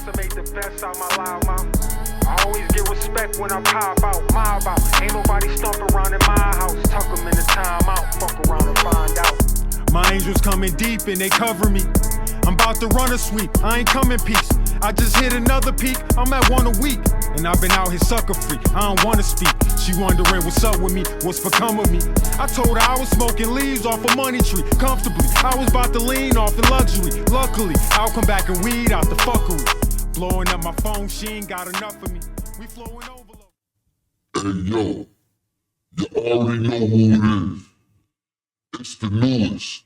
estimate the best out my loud mouth. I always get respect when I pop out, mob out. Ain't nobody stomp around in my house. Tuck them in the timeout, fuck around and find out. My angels coming deep and they cover me. I'm about to run a sweep, I ain't coming peace. I just hit another peak, I'm at 1 a week. And I've been out here sucker free, I don't wanna speak. She wondering what's up with me, what's become of me. I told her I was smoking leaves off a money tree, comfortably. I was about to lean off in luxury. Luckily, I'll come back and weed out the fuckery. Blowing up my phone, she ain't got enough of me. We flowing overload. Hey yo, you already know who it is. It's the newest,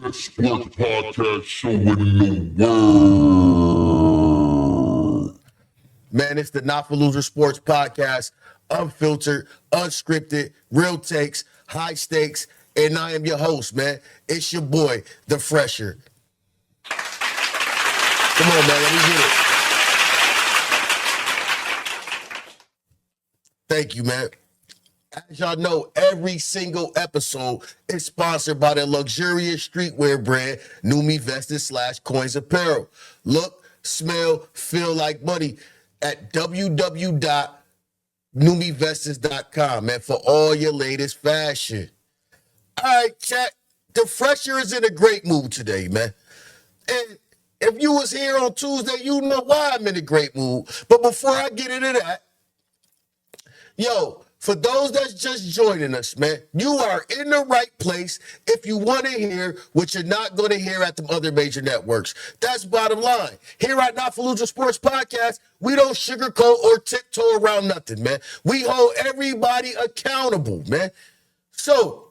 best sports podcast show in the world. Man, it's the Not For Loser Sports Podcast, unfiltered, unscripted, real takes, high stakes, and I am your host, man. It's your boy, The Fresher. Come on, man, let me get it. Thank you, man. As y'all know, every single episode is sponsored by the luxurious streetwear brand Numi Vested / Coins Apparel. Look, smell, feel like money at www.numivested.com, man, for all your latest fashion. All right, chat. The Fresher is in a great mood today, man. And if you was here on Tuesday, you know why I'm in a great mood. But before I get into that, yo, for those that's just joining us, man, you are in the right place if you want to hear what you're not going to hear at the other major networks. That's bottom line. Here at Not For Loser Sports Podcast, we don't sugarcoat or tiptoe around nothing, man. We hold everybody accountable, man. So,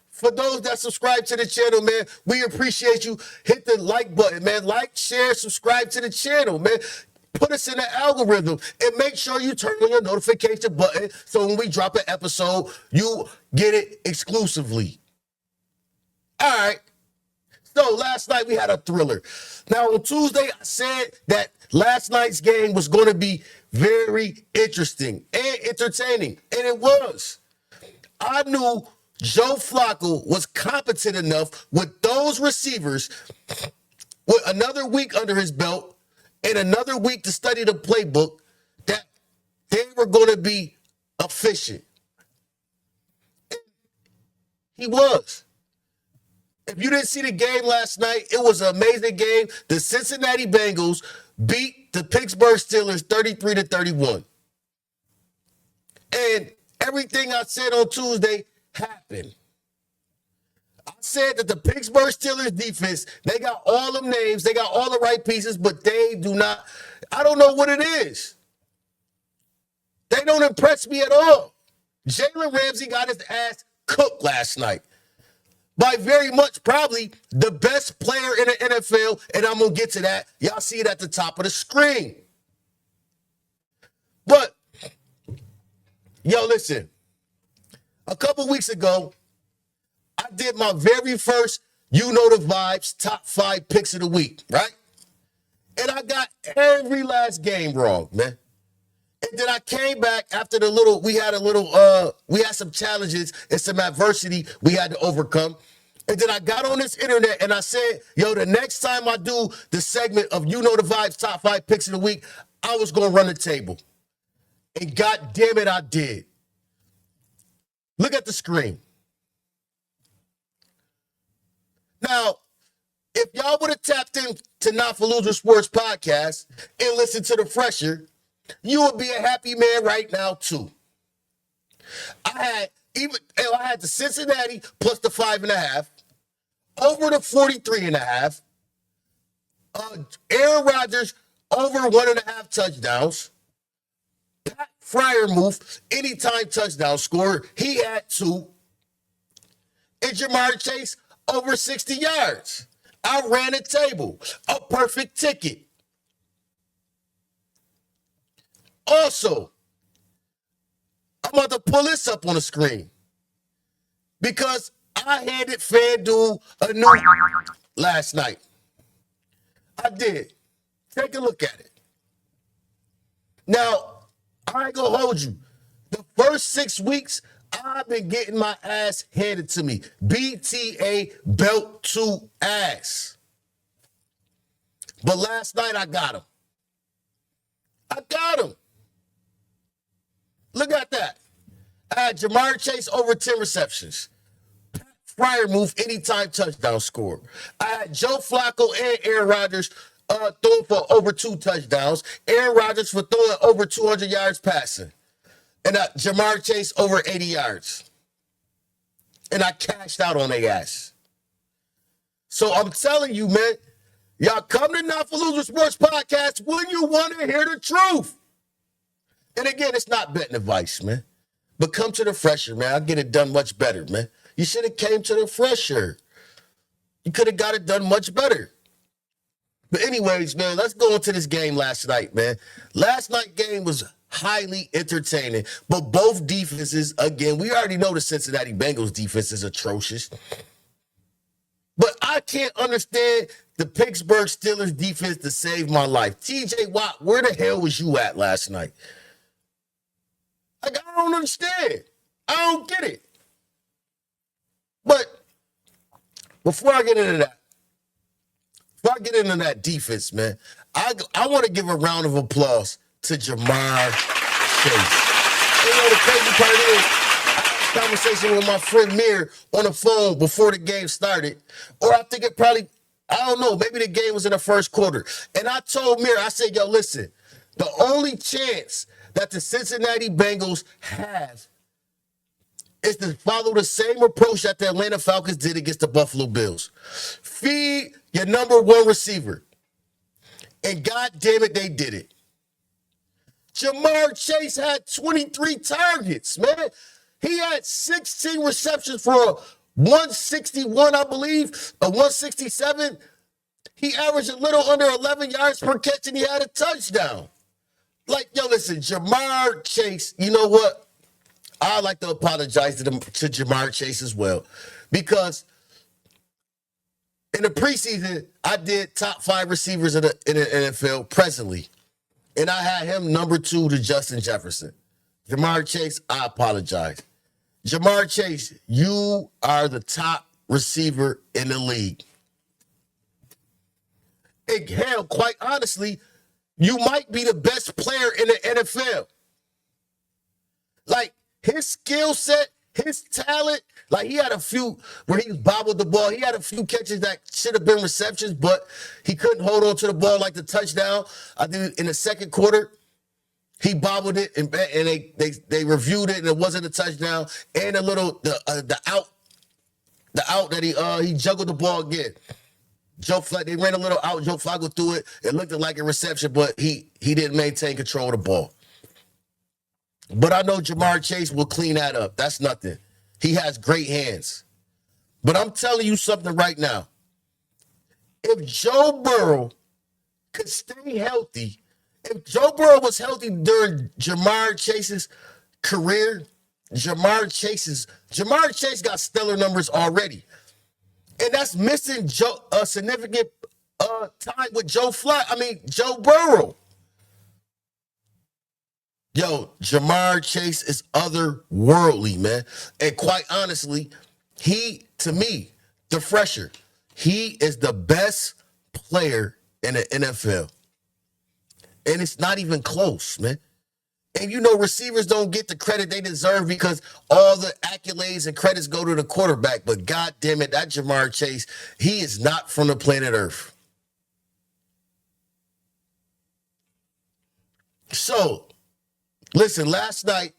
for those that subscribe to the channel, man, we appreciate you. Hit the like button, man. Like, share, subscribe to the channel, man. Put us in the algorithm and make sure you turn on your notification button so when we drop an episode, you get it exclusively. All right. So last night we had a thriller. Now on Tuesday, I said that last night's game was going to be very interesting and entertaining, and it was. I knew Joe Flacco was competent enough with those receivers with another week under his belt and another week to study the playbook that they were going to be efficient. And he was. If you didn't see the game last night, it was an amazing game. The Cincinnati Bengals beat the Pittsburgh Steelers 33-31. And everything I said on Tuesday happened. I said that the Pittsburgh Steelers defense, they got all them names, they got all the right pieces, but they do not, I don't know what it is. They don't impress me at all. Jalen Ramsey got his ass cooked last night by very much probably the best player in the NFL, and I'm going to get to that. Y'all see it at the top of the screen. But, yo, listen, a couple weeks ago, I did my very first You Know the Vibes top 5 picks of the week, right? And I got every last game wrong, man. And then I came back after we had some challenges and some adversity we had to overcome. And then I got on this internet and I said, yo, the next time I do the segment of You Know the Vibes top 5 picks of the week, I was going to run the table. And God damn it, I did. Look at the screen. Now, if y'all would have tapped into Not For Loser Sports Podcast and listened to The Fresher, you would be a happy man right now, too. I had the Cincinnati plus the 5.5, over the 43.5, Aaron Rodgers over 1.5 touchdowns, Pat Freiermuth, anytime touchdown scorer, he had 2, and Jamar Chase over 60 yards. I ran a table. A perfect ticket. Also, I'm about to pull this up on the screen because I handed FanDuel a new last night. I did. Take a look at it. Now, I ain't gonna hold you. The first 6 weeks, I've been getting my ass handed to me. BTA belt to ass. But last night I got him. I got him. Look at that. I had Jamar Chase over 10 receptions. Fryer move anytime touchdown score. I had Joe Flacco and Aaron Rodgers throwing for over 2 touchdowns. Aaron Rodgers for throwing over 200 yards passing. And Jamar Chase over 80 yards. And I cashed out on their ass. So I'm telling you, man, y'all come to Not For Loser Sports Podcast when you want to hear the truth. And again, it's not betting advice, man. But come to the Fresher, man. I'll get it done much better, man. You should have came to the Fresher. You could have got it done much better. But anyways, man, let's go into this game last night, man. Last night's game was highly entertaining. But both defenses, again, we already know the Cincinnati Bengals defense is atrocious. But I can't understand the Pittsburgh Steelers defense to save my life. TJ Watt, where the hell was you at last night? Like, I don't understand. I don't get it. But before I get into that, defense, man, I want to give a round of applause to Jamar Chase. You know, the crazy part is, I had a conversation with my friend Mir on the phone before the game started, or I think it probably, I don't know, maybe the game was in the first quarter. And I told Mir, I said, yo, listen, the only chance that the Cincinnati Bengals have is to follow the same approach that the Atlanta Falcons did against the Buffalo Bills. Feed your number one receiver. And God damn it, they did it. Jamar Chase had 23 targets, man. He had 16 receptions for a 161, I believe, a 167. He averaged a little under 11 yards per catch, and he had a touchdown. Like, yo, listen, Jamar Chase, you know what? I like to apologize to Jamar Chase as well, because in the preseason, I did top 5 receivers in the NFL presently, and I had him number 2 to Justin Jefferson. Jamar Chase, I apologize. Jamar Chase, you are the top receiver in the league. And hell, quite honestly, you might be the best player in the NFL. Like, his skill set, his talent, like he had a few where he bobbled the ball. He had a few catches that should have been receptions, but he couldn't hold on to the ball like the touchdown. I think in the second quarter, he bobbled it and they reviewed it and it wasn't a touchdown. And the out that he juggled the ball again. They ran a little out. Joe Flacco threw it. It looked like a reception, but he didn't maintain control of the ball. But I know Jamar Chase will clean that up. That's nothing. He has great hands. But I'm telling you something right now. If Joe Burrow could stay healthy, if Joe Burrow was healthy during Jamar Chase's career, Jamar Chase got stellar numbers already. And that's missing a significant time with Joe Burrow. Yo, Jamar Chase is otherworldly, man. And quite honestly, to me, the Fresher, he is the best player in the NFL. And it's not even close, man. And you know, receivers don't get the credit they deserve because all the accolades and credits go to the quarterback. But God damn it, that Jamar Chase, he is not from the planet Earth. So, listen, last night,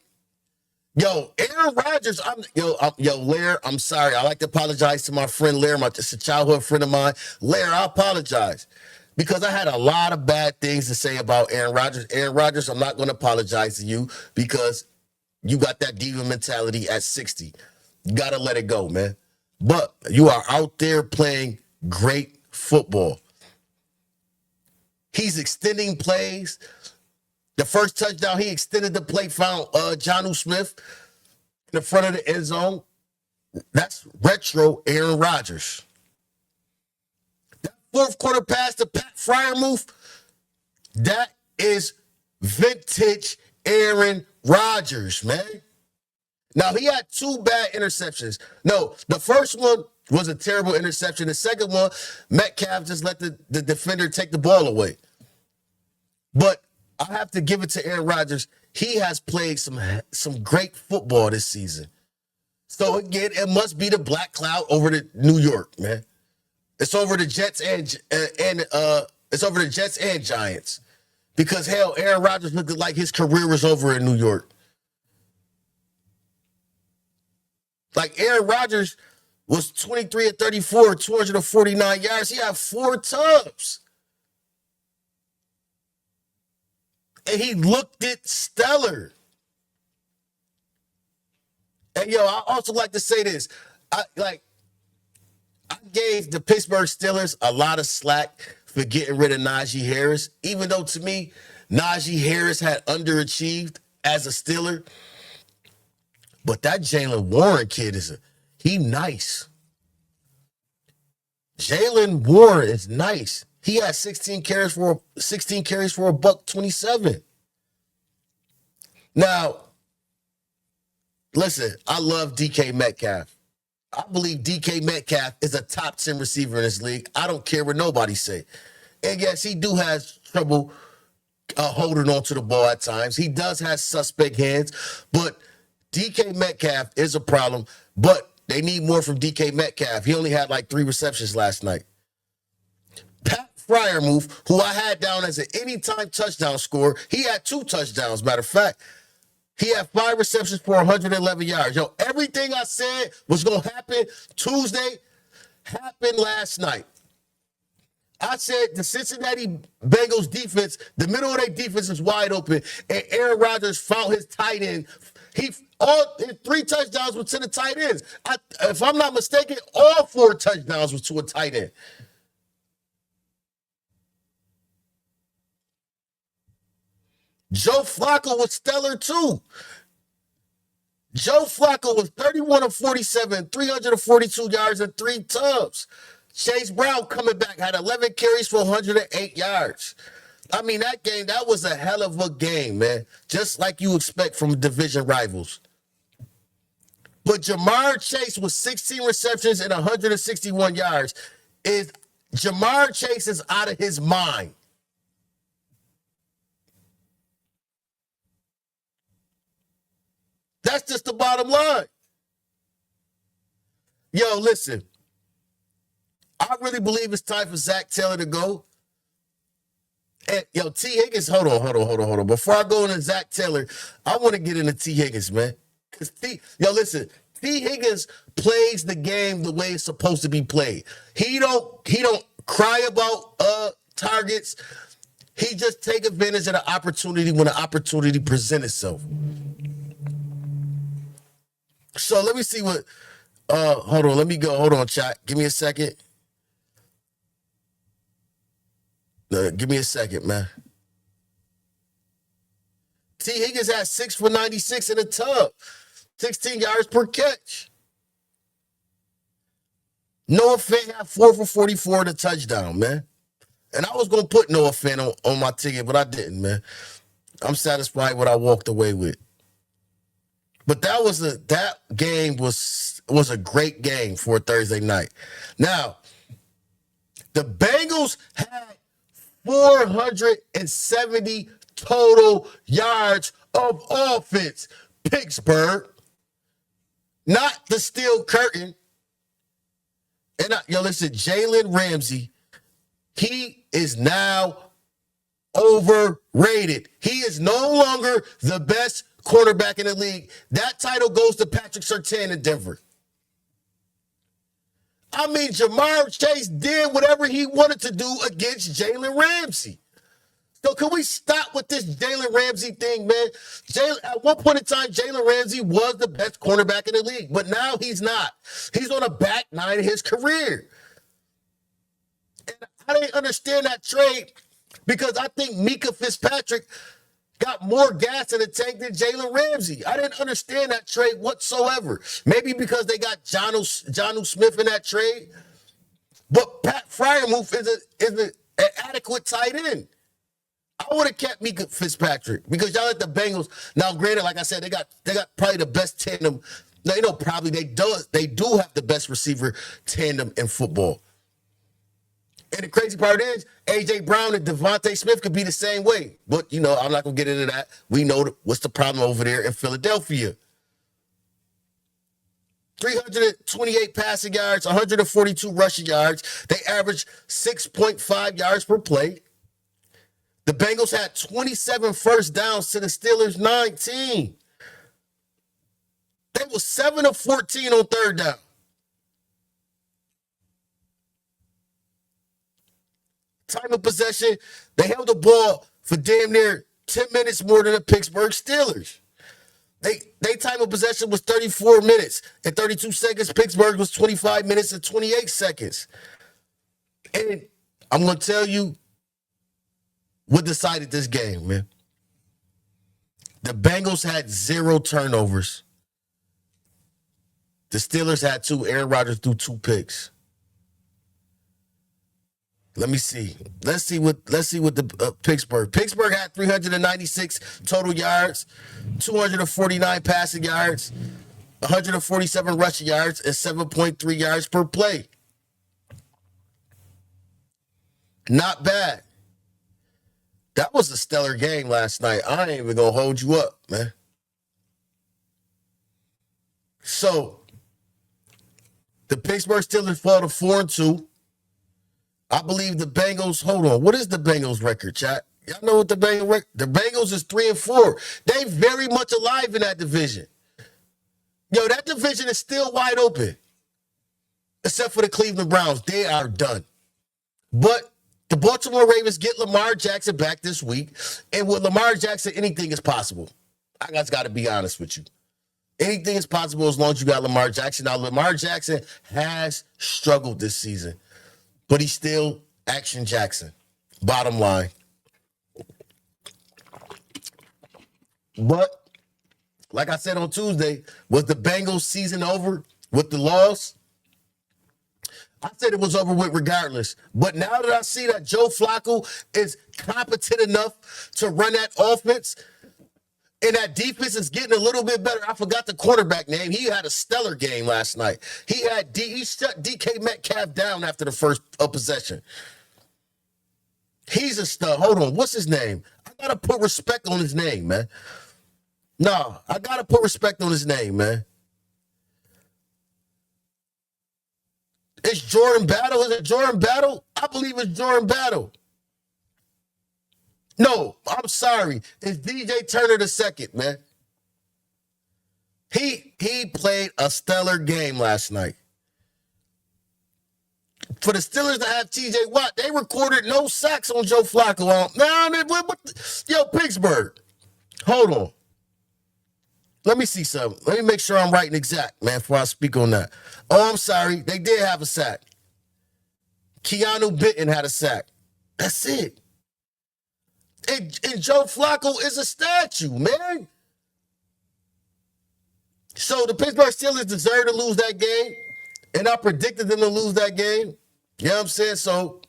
Aaron Rodgers, Lair, I'm sorry. I like to apologize to my friend Lair, just a childhood friend of mine. Lair, I apologize because I had a lot of bad things to say about Aaron Rodgers. Aaron Rodgers, I'm not going to apologize to you because you got that diva mentality at 60. You got to let it go, man. But you are out there playing great football. He's extending plays. The first touchdown, he extended the play, found Jonnu Smith in the front of the end zone. That's retro Aaron Rodgers. That fourth quarter pass to Pat Fryer move, that is vintage Aaron Rodgers, man. Now, he had 2 bad interceptions. No, the first one was a terrible interception. The second one, Metcalf just let the defender take the ball away. But I have to give it to Aaron Rodgers. He has played some great football this season. So again, it must be the black cloud over the New York, man. It's over the Jets and it's over the Jets and Giants. Because hell, Aaron Rodgers looked like his career was over in New York. Like Aaron Rodgers was 23 of 34, 249 yards. He had 4 tubs. And he looked it stellar. And yo, I also like to say this. I gave the Pittsburgh Steelers a lot of slack for getting rid of Najee Harris, even though to me, Najee Harris had underachieved as a Steeler. But that Jalen Warren kid he nice. Jalen Warren is nice. He had 16 carries for $127. Now, listen, I love DK Metcalf. I believe DK Metcalf is a top 10 receiver in this league. I don't care what nobody say. And yes, he do has trouble holding on to the ball at times. He does have suspect hands, but DK Metcalf is a problem, but they need more from DK Metcalf. He only had like 3 receptions last night. Pat Freiermuth, who I had down as an anytime touchdown scorer, he had 2 touchdowns, matter of fact. He had 5 receptions for 111 yards. Yo, everything I said was going to happen Tuesday happened last night. I said the Cincinnati Bengals defense, the middle of their defense is wide open, and Aaron Rodgers found his tight end. All 3 touchdowns were to the tight ends. If I'm not mistaken, all 4 touchdowns were to a tight end. Joe Flacco was stellar too. Joe Flacco was 31 of 47, 342 yards and 3 tubs. Chase Brown coming back had 11 carries for 108 yards. I mean, that was a hell of a game, man. Just like you expect from division rivals. But Jamar Chase with 16 receptions and 161 yards. Jamar Chase is out of his mind. That's just the bottom line. Yo, listen. I really believe it's time for Zach Taylor to go. And yo, T. Higgins, hold on. Before I go into Zach Taylor, I want to get into T. Higgins, man. Listen, T. Higgins plays the game the way it's supposed to be played. He don't cry about targets. He just take advantage of the opportunity when the opportunity presents itself. So let me see what hold on, chat. Give me a second. Give me a second, man. T. Higgins had 6 for 96 in a tub. 16 yards per catch. Noah Fant had 4 for 44 in a touchdown, man. And I was going to put Noah Fant on my ticket, but I didn't, man. I'm satisfied with what I walked away with. But that game was a great game for a Thursday night. Now, the Bengals had 470 total yards of offense. Pittsburgh, not the steel curtain. And listen, Jalen Ramsey, he is now overrated. He is no longer the best quarterback in the league. That title goes to Patrick Surtain in Denver. I mean, Jamar Chase did whatever he wanted to do against Jalen Ramsey. So can we stop with this Jalen Ramsey thing, man? At one point in time, Jalen Ramsey was the best cornerback in the league, but now he's not. He's on a back 9 of his career. And I didn't understand that trade because I think Mika Fitzpatrick got more gas in the tank than Jalen Ramsey. I didn't understand that trade whatsoever. Maybe because they got Jonnu Smith in that trade. But Pat Freiermuth is an adequate tight end. I would have kept Mika Fitzpatrick because y'all at the Bengals. Now, granted, like I said, they got probably the best tandem Now, you know, probably they do have the best receiver tandem in football. And the crazy part is, A.J. Brown and Devontae Smith could be the same way. But, you know, I'm not going to get into that. We know what's the problem over there in Philadelphia. 328 passing yards, 142 rushing yards. They averaged 6.5 yards per play. The Bengals had 27 first downs to the Steelers' 19. They were 7 of 14 on third down. Time of possession, they held the ball for damn near 10 minutes more than the Pittsburgh Steelers. They time of possession was 34 minutes and 32 seconds. Pittsburgh was 25 minutes and 28 seconds. And I'm going to tell you what decided this game, man. The Bengals had 0 turnovers. The Steelers had 2. Aaron Rodgers threw 2 picks. Let me see. Let's see what the Pittsburgh had 396 total yards, 249 passing yards, 147 rushing yards, and 7.3 yards per play. Not bad. That was a stellar game last night. I ain't even gonna hold you up, man. So the Pittsburgh Steelers fall to 4-2. I believe the Bengals, hold on. What is the Bengals record, chat? Y'all know what the Bengals record? The Bengals is 3-4. They very much alive in that division. Yo, that division is still wide open. Except for the Cleveland Browns. They are done. But the Baltimore Ravens get Lamar Jackson back this week. And with Lamar Jackson, anything is possible. I just got to be honest with you. Anything is possible as long as you got Lamar Jackson. Now, Lamar Jackson has struggled this season. But he's still Action Jackson. Bottom line. But, like I said on Tuesday, was the Bengals season over with the loss? I said it was over with regardless. But now that I see that Joe Flacco is competent enough to run that offense, and that defense is getting a little bit better. I forgot the quarterback name. He had a stellar game last night. He shut DK Metcalf down after the first possession. He's a stud. Hold on. What's his name? I got to put respect on his name, man. No, I got to put respect on his name, man. It's Jordan Battle. Is it Jordan Battle? I believe it's Jordan Battle. No, I'm sorry. It's DJ Turner II, man. He played a stellar game last night. For the Steelers to have TJ Watt, they recorded no sacks on Joe Flacco. Yo, Pittsburgh. Hold on. Let me see something. Let me make sure I'm right and exact, man, before I speak on that. Oh, I'm sorry. They did have a sack. Keanu Benton had a sack. That's it. And Joe Flacco is a statue, man. So the Pittsburgh Steelers deserve to lose that game. And I predicted them to lose that game. You know what I'm saying? So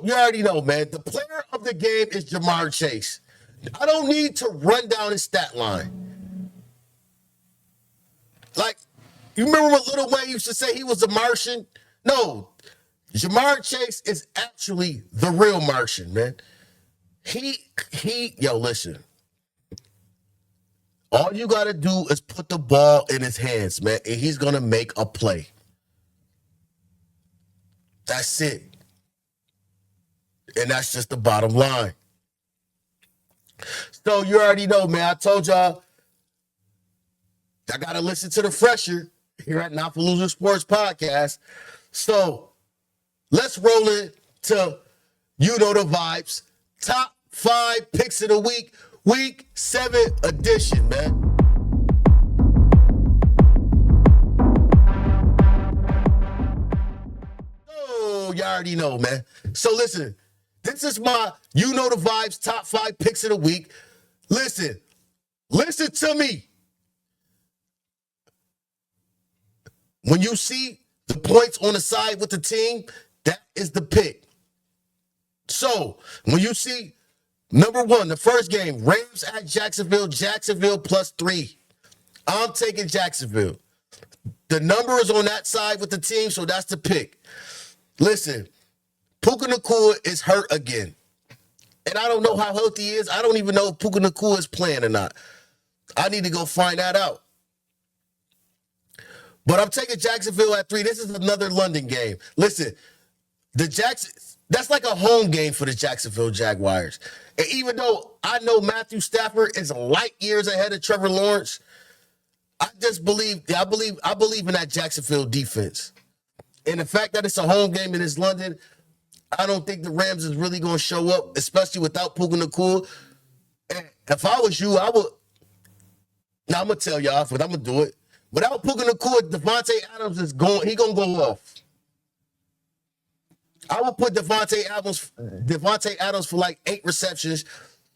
you already know, man. The player of the game is Jamar Chase. I don't need to run down his stat line. Like, you remember what Lil Wayne used to say he was a Martian? No. Jamar Chase is actually the real Martian, man. Yo, listen. All you got to do is put the ball in his hands, man, and he's going to make a play. That's it. And that's just the bottom line. So you already know, man. I told y'all I got to listen to the fresher here at Not For Loser Sports Podcast. So let's roll into You Know the Vibes. Top 5 picks of the week. Week 7 edition, man. Oh, you already know, man. So listen, this is my You Know the Vibes top 5 picks of the week. Listen to me. When you see the points on the side with the team, that is the pick. So when you see number 1, the first game, Rams at Jacksonville, Jacksonville +3. I'm taking Jacksonville. The number is on that side with the team, so that's the pick. Listen, Puka Nacua is hurt again. And I don't know how healthy he is. I don't even know if Puka Nacua is playing or not. I need to go find that out. But I'm taking Jacksonville at 3. This is another London game. Listen, that's like a home game for the Jacksonville Jaguars. And even though I know Matthew Stafford is light years ahead of Trevor Lawrence, I believe in that Jacksonville defense. And the fact that it's a home game and it's London, I don't think the Rams is really going to show up, especially without Puka Nacua. And if I was you, I would. Now I'm gonna tell y'all, but I'm gonna do it. Without Puka Nacua, Devontae Adams is going. He gonna go off. I would put Devontae Adams for like 8 receptions,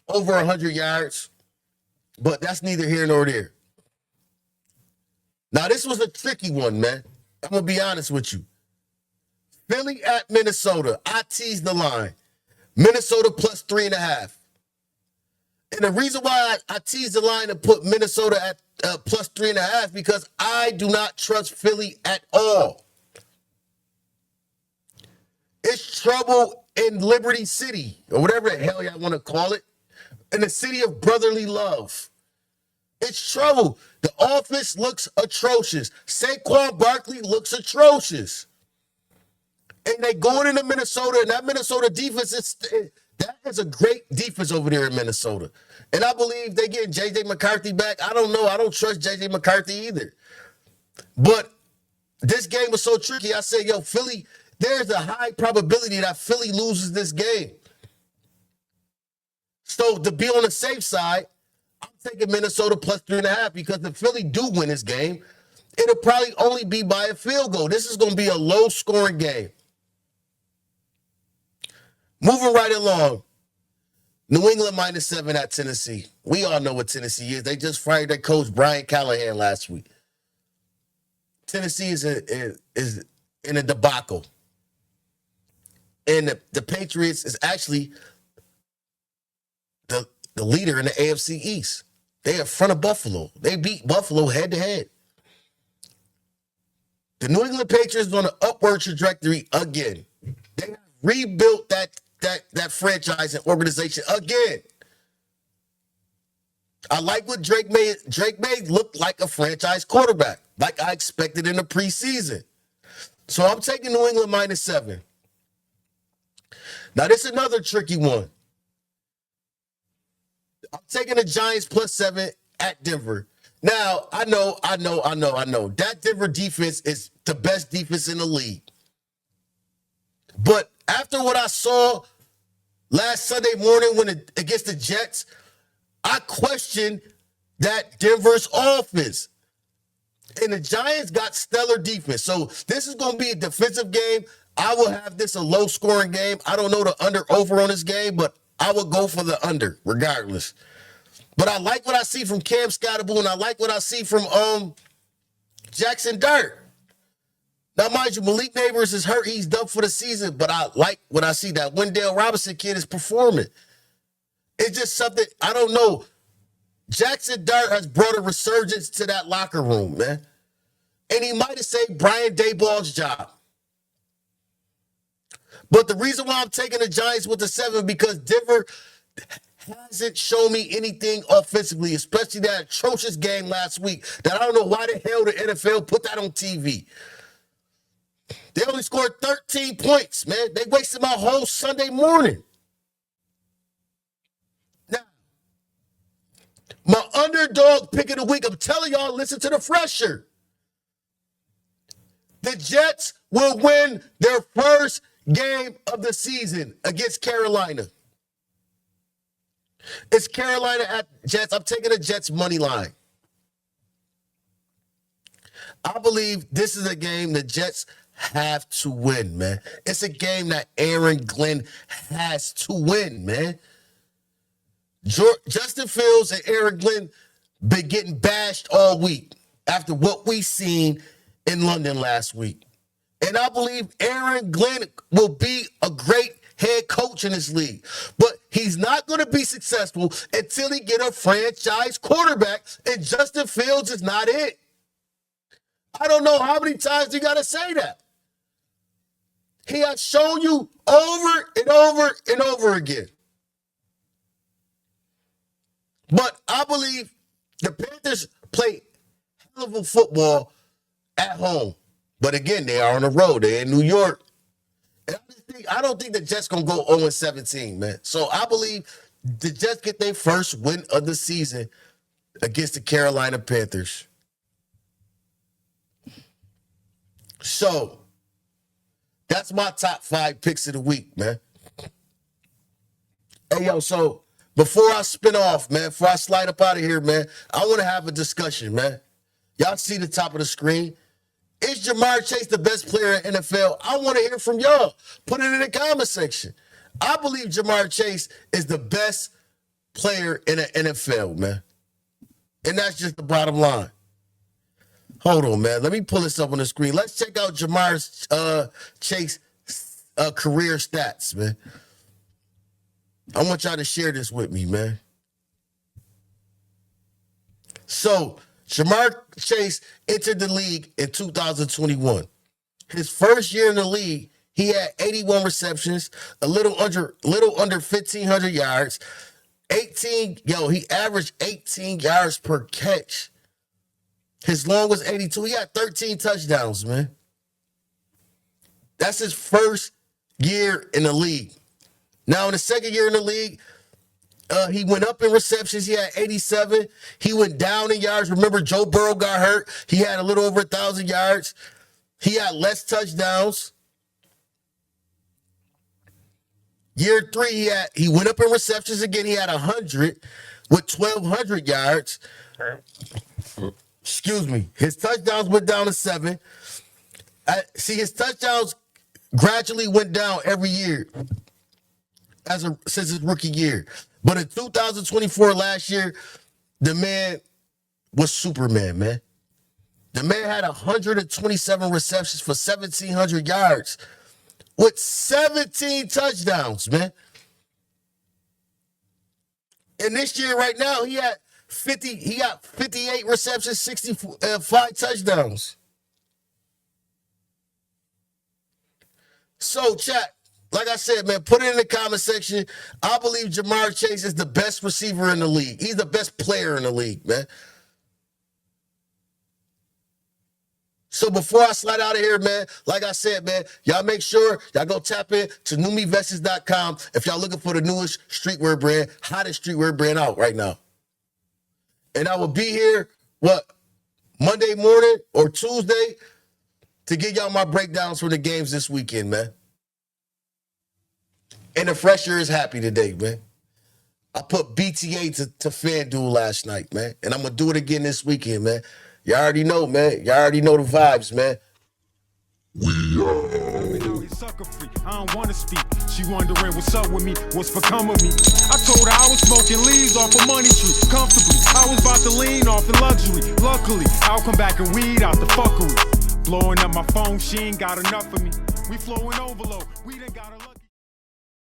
over 100 yards. But that's neither here nor there. Now this was a tricky one, man. I'm gonna be honest with you. Philly at Minnesota. I teased the line. Minnesota plus 3.5. And the reason why I teased the line and put Minnesota at plus 3.5 because I do not trust Philly at all. It's trouble in Liberty City, or whatever the hell y'all want to call it, in the city of brotherly love. It's trouble. The offense looks atrocious. Saquon Barkley looks atrocious. And they going into Minnesota, and that Minnesota defense that is a great defense over there in Minnesota. And I believe they getting J.J. McCarthy back. I don't know. I don't trust J.J. McCarthy either. But this game was so tricky. I said, yo, Philly, there's a high probability that Philly loses this game. So to be on the safe side, I'm taking Minnesota plus 3.5 because if Philly do win this game, it'll probably only be by a field goal. This is going to be a low-scoring game. Moving right along, New England minus 7 at Tennessee. We all know what Tennessee is. They just fired their coach, Brian Callahan, last week. Tennessee is in a debacle. And the Patriots is actually the leader in the AFC East. They're in front of Buffalo. They beat Buffalo head-to-head. The New England Patriots are on an upward trajectory again. They have rebuilt that franchise and organization again. I like what Drake made. Drake made look like a franchise quarterback, like I expected in the preseason. So I'm taking New England minus 7. Now, this is another tricky one. I'm taking the Giants plus 7 at Denver. Now, I know. That Denver defense is the best defense in the league. But after what I saw last Sunday morning against the Jets, I questioned that Denver's offense. And the Giants got stellar defense. So this is going to be a defensive game. I will have this a low-scoring game. I don't know the under-over on this game, but I will go for the under regardless. But I like what I see from Cam Scatterbull, and I like what I see from Jackson Dart. Now, mind you, Malik Neighbors is hurt. He's done for the season, but I like what I see. That Wendell Robinson kid is performing. It's just something, I don't know. Jackson Dart has brought a resurgence to that locker room, man. And he might have saved Brian Daboll's job. But the reason why I'm taking the Giants with the 7 because Denver hasn't shown me anything offensively, especially that atrocious game last week that I don't know why the hell the NFL put that on TV. They only scored 13 points, man. They wasted my whole Sunday morning. Now, my underdog pick of the week, I'm telling y'all, listen to the fresher. The Jets will win their first game of the season against Carolina. It's Carolina at Jets. I'm taking the Jets money line. I believe this is a game the Jets have to win, man. It's a game that Aaron Glenn has to win, man. Justin Fields and Aaron Glenn been getting bashed all week after what we seen in London last week. And I believe Aaron Glenn will be a great head coach in this league. But He's not going to be successful until he get a franchise quarterback, and Justin Fields is not it. I don't know how many times you got to say that. He has shown you over and over and over again. But I believe the Panthers play hell of a football at home. But again, they are on the road. They're in New York. And I don't think the Jets going to go 0-17, man. So I believe the Jets get their first win of the season against the Carolina Panthers. So that's my top 5 picks of the week, man. Hey, yo, so before I spin off, man, before I slide up out of here, man, I want to have a discussion, man. Y'all see the top of the screen. Is Jamar Chase the best player in NFL? I want to hear from y'all. Put it in the comment section. I believe Jamar Chase is the best player in the NFL, man. And that's just the bottom line. Hold on, man. Let me pull this up on the screen. Let's check out Jamar Chase career stats, man. I want y'all to share this with me, man. So, Jamar Chase entered the league in 2021. His first year in the league, he had 81 receptions, a little under 1,500 yards. He averaged 18 yards per catch. His long was 82. He had 13 touchdowns, man. That's his first year in the league. Now, in the second year in the league, he went up in receptions. He had 87. He went down in yards. Remember, Joe Burrow got hurt. He had a little over 1,000 yards. He had less touchdowns. Year 3, he went up in receptions again. He had 100 with 1,200 yards. Excuse me. His touchdowns went down to 7. His touchdowns gradually went down every year since his rookie year. But in 2024, last year, the man was Superman, man. The man had 127 receptions for 1,700 yards with 17 touchdowns, man. And this year, right now, he got 58 receptions, 65 touchdowns. So, chat. Like I said, man, put it in the comment section. I believe Jamar Chase is the best receiver in the league. He's the best player in the league, man. So before I slide out of here, man, like I said, man, y'all make sure y'all go tap in to newmevestors.com if y'all looking for the newest streetwear brand, hottest streetwear brand out right now. And I will be here, Monday morning or Tuesday to give y'all my breakdowns for the games this weekend, man. And the fresher is happy today, man. I put BTA to FanDuel last night, man. And I'm going to do it again this weekend, man. Y'all already know, man. Y'all already know the vibes, man. Sucker free. I don't want to speak. She wondering what's up with me, what's become of me. I told her I was smoking leaves off a money tree, comfortably. I was about to lean off in luxury. Luckily, I'll come back and weed out the fuckery. Blowing up my phone, she ain't got enough of me. We flowing overload. We done got a lucky.